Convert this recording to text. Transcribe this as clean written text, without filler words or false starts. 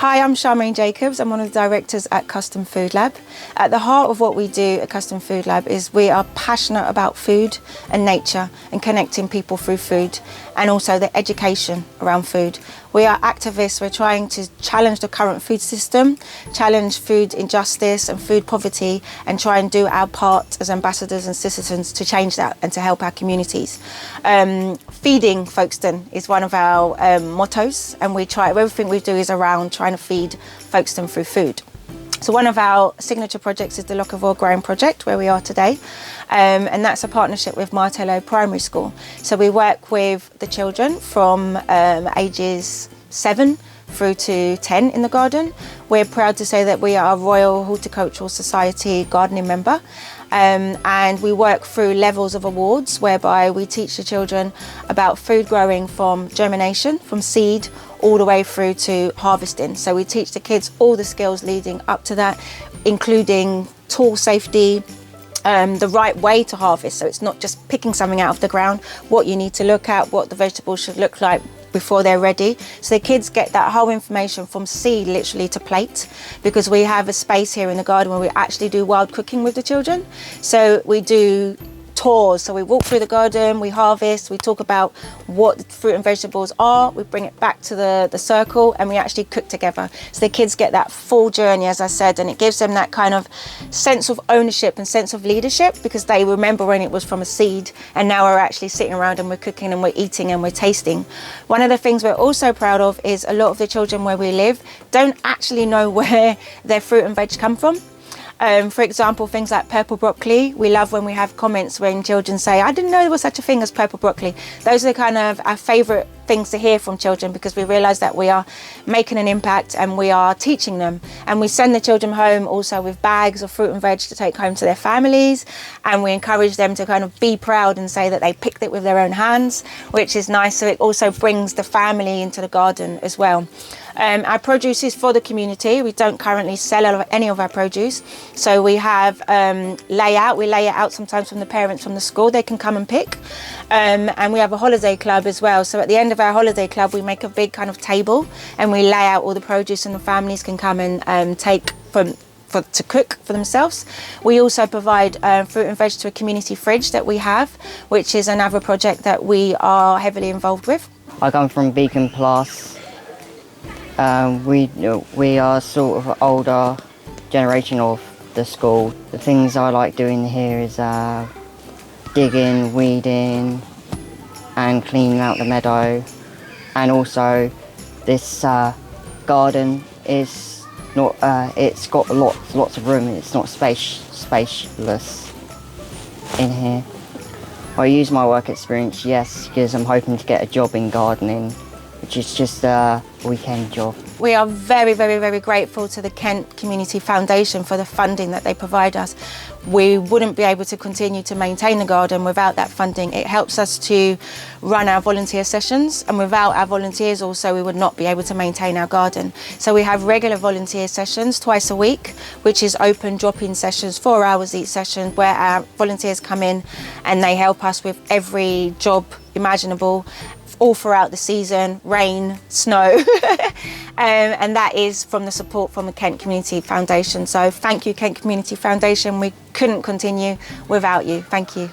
Hi, I'm Charmaine Jacobs. I'm one of the directors at Custom Food Lab. At the heart of what we do at Custom Food Lab is we are passionate about food and nature and connecting people through food, and also the education around food. We are activists. We're trying to challenge the current food system, challenge food injustice and food poverty, and try and do our part as ambassadors and citizens to change that and to help our communities. Feeding Folkestone is one of our mottos, and everything we do is around trying to feed Folkestone through food. So one of our signature projects is the Locavore Growing Project, where we are today, and that's a partnership with Martello Primary School. So we work with the children from ages 7 through to 10 in the garden. We're proud to say that we are a Royal Horticultural Society gardening member, and we work through levels of awards whereby we teach the children about food growing from germination, from seed, all the way through to harvesting. So we teach the kids all the skills leading up to that, including tool safety, the right way to harvest. So it's not just picking something out of the ground, what you need to look at, what the vegetables should look like before they're ready. So the kids get that whole information from seed literally to plate, because we have a space here in the garden where we actually do wild cooking with the children. So we do tours, so we walk through the garden, we harvest, we talk about what the fruit and vegetables are, we bring it back to the circle, and we actually cook together. So the kids get that full journey, as I said, and it gives them that kind of sense of ownership and sense of leadership, because they remember when it was from a seed, and now we're actually sitting around and we're cooking and we're eating and we're tasting. One of the things we're also proud of is a lot of the children where we live don't actually know where their fruit and veg come from. For example, things like purple broccoli. We love when we have comments when children say, I didn't know there was such a thing as purple broccoli. Those are kind of our favourite things to hear from children, because we realise that we are making an impact and we are teaching them. And we send the children home also with bags of fruit and veg to take home to their families, and we encourage them to kind of be proud and say that they picked it with their own hands, which is nice. So it also brings the family into the garden as well. Our produce is for the community. We don't currently sell any of our produce. So we have we lay it out sometimes from the parents from the school. They can come and pick. And we have a holiday club as well. So at the end of our holiday club, we make a big kind of table and we lay out all the produce, and the families can come and take to cook for themselves. We also provide fruit and veg to a community fridge that we have, which is another project that we are heavily involved with. I come from Beacon Plus. We are sort of older generation of the school. The things I like doing here is digging, weeding and cleaning out the meadow. And also this garden is not, it's got lots of room, it's not spaceless in here. I use my work experience, yes, because I'm hoping to get a job in gardening, which is just a weekend job. We are very, very, very grateful to the Kent Community Foundation for the funding that they provide us. We wouldn't be able to continue to maintain the garden without that funding. It helps us to run our volunteer sessions, and without our volunteers also we would not be able to maintain our garden. So we have regular volunteer sessions twice a week, which is open drop-in sessions, 4 hours each session, where our volunteers come in and they help us with every job imaginable, all throughout the season, rain, snow, and that is from the support from the Kent Community Foundation. So thank you, Kent Community Foundation. We couldn't continue without you. Thank you.